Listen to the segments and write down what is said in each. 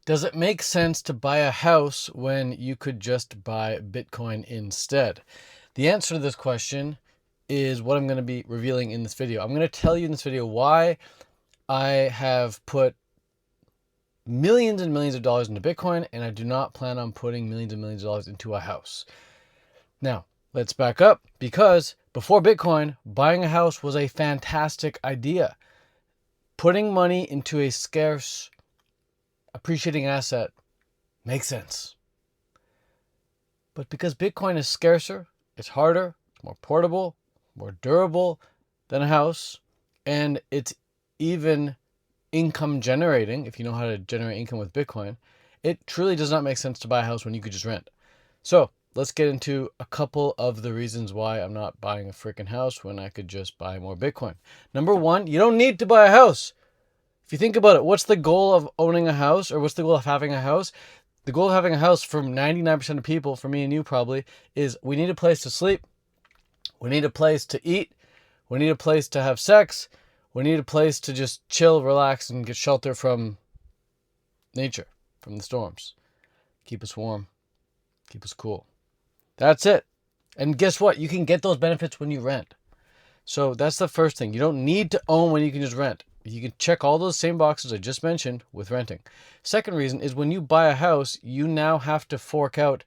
Does it make sense to buy a house when you could just buy Bitcoin instead? The answer to this question is what I'm going to be revealing in this video. I'm going to tell you in this video why I have put millions and millions of dollars into Bitcoin, and I do not plan on putting millions and millions of dollars into a house. Now, let's back up, because before Bitcoin, buying a house was a fantastic idea. Putting money into a scarce, appreciating asset makes sense. But because Bitcoin is scarcer, it's harder, it's more portable, more durable than a house, and it's even income generating, if you know how to generate income with Bitcoin, it truly does not make sense to buy a house when you could just rent. So let's get into a couple of the reasons why I'm not buying a freaking house when I could just buy more Bitcoin. Number one, you don't need to buy a house. If you think about it, what's the goal of owning a house, or what's the goal of having a house? The goal of having a house for 99% of people, for me and you probably, is we need a place to sleep, we need a place to eat, we need a place to have sex, we need a place to just chill, relax, and get shelter from nature, from the storms. Keep us warm, keep us cool. That's it. And guess what? You can get those benefits when you rent. So that's the first thing. You don't need to own when you can just rent. You can check all those same boxes I just mentioned with renting. Second reason is when you buy a house, you now have to fork out,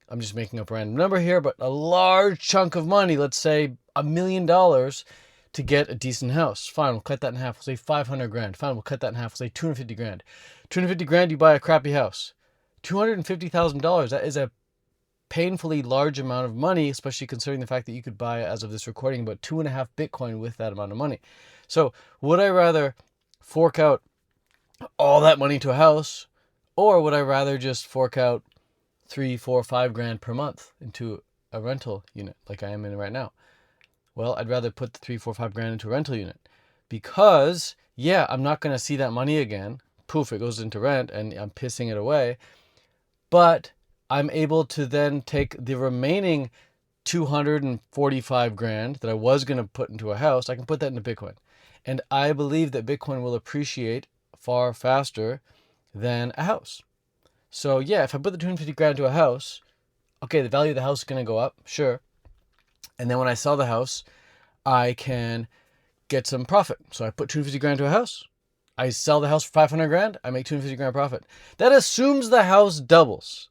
I'm just making up a random number here, but a large chunk of money, let's say $1 million, to get a decent house. Fine, we'll cut that in half. We'll say 500 grand. Fine, we'll cut that in half. We'll say 250 grand. 250 grand, you buy a crappy house. $250,000, that is a painfully large amount of money, especially considering the fact that you could buy, as of this recording, about 2.5 Bitcoin with that amount of money. So would I rather fork out all that money to a house, or would I rather just fork out 3, 4, 5 grand per month into a rental unit like I am in right now? Well, I'd rather put the 3, 4, 5 grand into a rental unit, because yeah, I'm not going to see that money again. Poof, it goes into rent and I'm pissing it away. But I'm able to then take the remaining 245 grand that I was going to put into a house, I can put that into Bitcoin. And I believe that Bitcoin will appreciate far faster than a house. So yeah, if I put the 250 grand into a house, okay, the value of the house is going to go up, sure. And then when I sell the house, I can get some profit. So I put 250 grand into a house. I sell the house for 500 grand. I make 250 grand profit. That assumes the house doubles.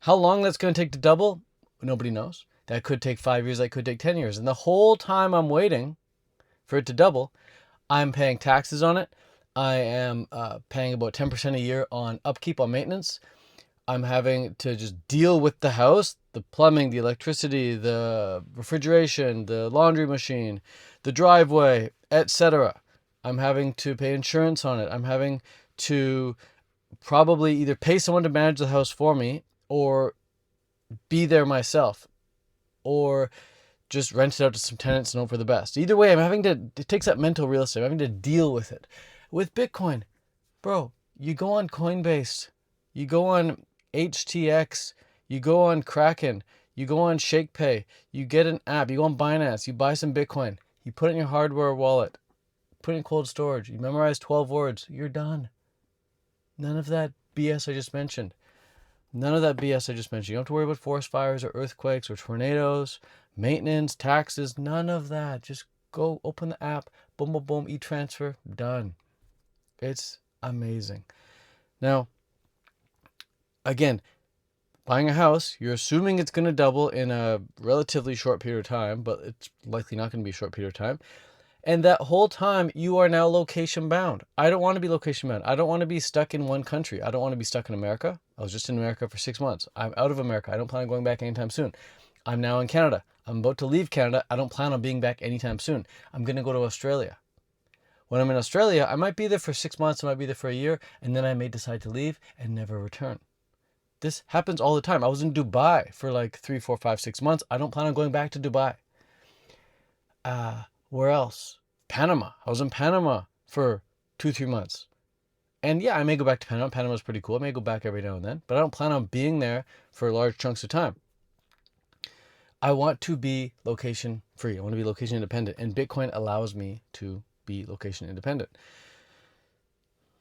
How long that's going to take to double, nobody knows. That could take 5 years. That could take 10 years. And the whole time I'm waiting for it to double, I'm paying taxes on it. I am paying about 10% a year on upkeep, on maintenance. I'm having to just deal with the house, the plumbing, the electricity, the refrigeration, the laundry machine, the driveway, etc. I'm having to pay insurance on it. I'm having to probably either pay someone to manage the house for me, or be there myself, or just rent it out to some tenants and hope for the best. Either way, it takes that mental real estate. I'm having to deal with it. With Bitcoin, bro, you go on Coinbase, you go on HTX, you go on Kraken, you go on ShakePay, you get an app, you go on Binance, you buy some Bitcoin, you put it in your hardware wallet, put it in cold storage, you memorize 12 words, you're done. None of that BS I just mentioned. None of that BS I just mentioned. You don't have to worry about forest fires or earthquakes or tornadoes, maintenance, taxes, none of that. Just go open the app, boom, boom, boom, e-transfer, done. It's amazing. Now, again, buying a house, you're assuming it's going to double in a relatively short period of time, but it's likely not going to be a short period of time. And that whole time, you are now location bound. I don't want to be location bound. I don't want to be stuck in one country. I don't want to be stuck in America. I was just in America for 6 months. I'm out of America. I don't plan on going back anytime soon. I'm now in Canada. I'm about to leave Canada. I don't plan on being back anytime soon. I'm going to go to Australia. When I'm in Australia, I might be there for 6 months. I might be there for a year. And then I may decide to leave and never return. This happens all the time. I was in Dubai for like 3, 4, 5, 6 months. I don't plan on going back to Dubai. Where else? Panama. I was in Panama for 2, 3 months. And yeah, I may go back to Panama. Panama's pretty cool. I may go back every now and then, but I don't plan on being there for large chunks of time. I want to be location free. I want to be location independent, and Bitcoin allows me to be location independent.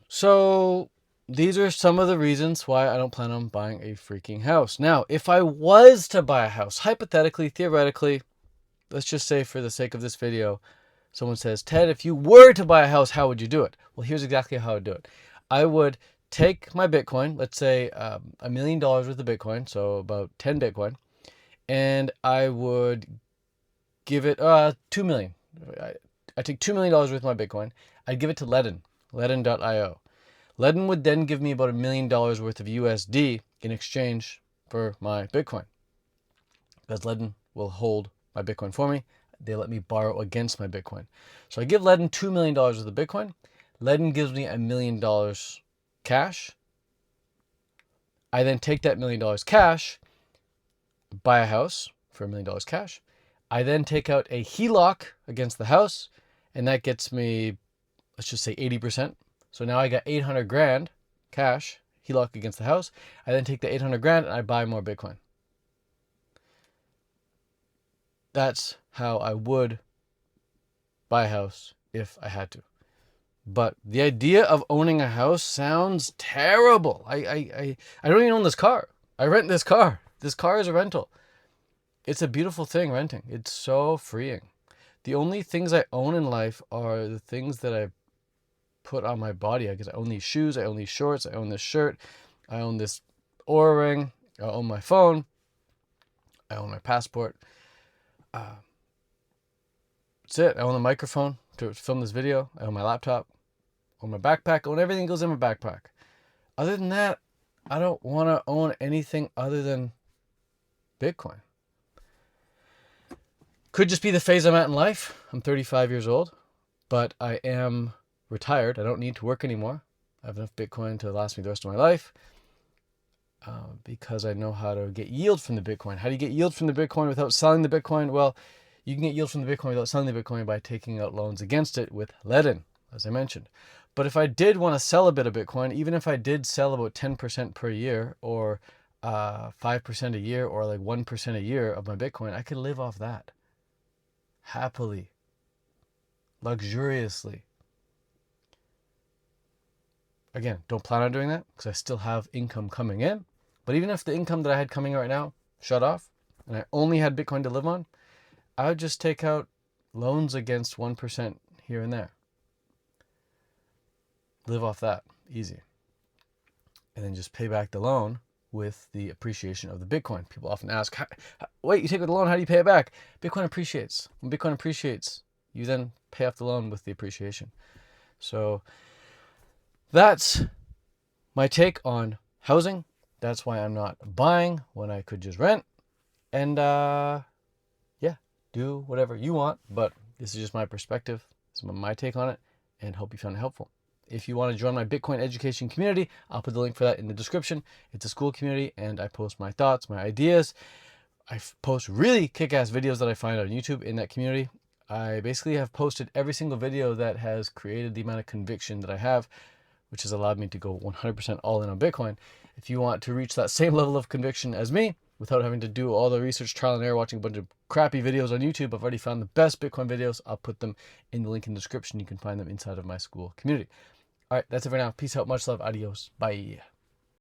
So these are some of the reasons why I don't plan on buying a freaking house. Now, if I was to buy a house, hypothetically, theoretically, let's just say for the sake of this video, someone says, Ted, if you were to buy a house, how would you do it? Well, here's exactly how I would do it. I would take my Bitcoin, let's say $1 million worth of Bitcoin, so about 10 Bitcoin, and I would give it 2 million. I take $2 million worth of my Bitcoin. I'd give it to Ledn.io. Ledn would then give me about $1 million worth of USD in exchange for my Bitcoin, because Ledn will hold my Bitcoin for me. They let me borrow against my Bitcoin. So I give Ledn $2 million worth of Bitcoin. Ledn gives me $1 million cash. I then take that $1 million cash, buy a house for $1 million cash. I then take out a HELOC against the house, and that gets me, let's just say 80%. So now I got 800 grand cash, HELOC against the house. I then take the 800 grand and I buy more Bitcoin. That's how I would buy a house if I had to. But the idea of owning a house sounds terrible. I don't even own this car. I rent this car. This car is a rental. It's a beautiful thing, renting. It's so freeing. The only things I own in life are the things that I put on my body. I guess I own these shoes, I own these shorts, I own this shirt, I own this Oura ring, I own my phone, I own my passport. That's it. I own the microphone to film this video. I own my laptop, I own my backpack, I own everything that goes in my backpack. Other than that, I don't want to own anything other than Bitcoin. Could just be the phase I'm at in life. I'm 35 years old, but I am retired. I don't need to work anymore. I have enough Bitcoin to last me the rest of my life because I know how to get yield from the Bitcoin. How do you get yield from the Bitcoin without selling the Bitcoin? Well, you can get yield from the Bitcoin without selling the Bitcoin by taking out loans against it with Ledn, as I mentioned. But if I did want to sell a bit of Bitcoin, even if I did sell about 10% per year or 5% a year or like 1% a year of my Bitcoin, I could live off that. Happily. Luxuriously. Again, don't plan on doing that because I still have income coming in. But even if the income that I had coming right now shut off and I only had Bitcoin to live on, I would just take out loans against 1% here and there. Live off that. Easy. And then just pay back the loan with the appreciation of the Bitcoin. People often ask, wait, you take out the loan, how do you pay it back? Bitcoin appreciates. When Bitcoin appreciates, you then pay off the loan with the appreciation. So that's my take on housing. That's why I'm not buying when I could just rent. And yeah, do whatever you want. But this is just my perspective. This is my take on it. And hope you found it helpful. If you want to join my Bitcoin education community, I'll put the link for that in the description. It's a school community and I post my thoughts, my ideas. I post really kick-ass videos that I find on YouTube in that community. I basically have posted every single video that has created the amount of conviction that I have, which has allowed me to go 100% all in on Bitcoin. If you want to reach that same level of conviction as me, without having to do all the research, trial and error, watching a bunch of crappy videos on YouTube, I've already found the best Bitcoin videos. I'll put them in the link in the description. You can find them inside of my school community. All right, that's it for now. Peace out. Much love. Adios. Bye.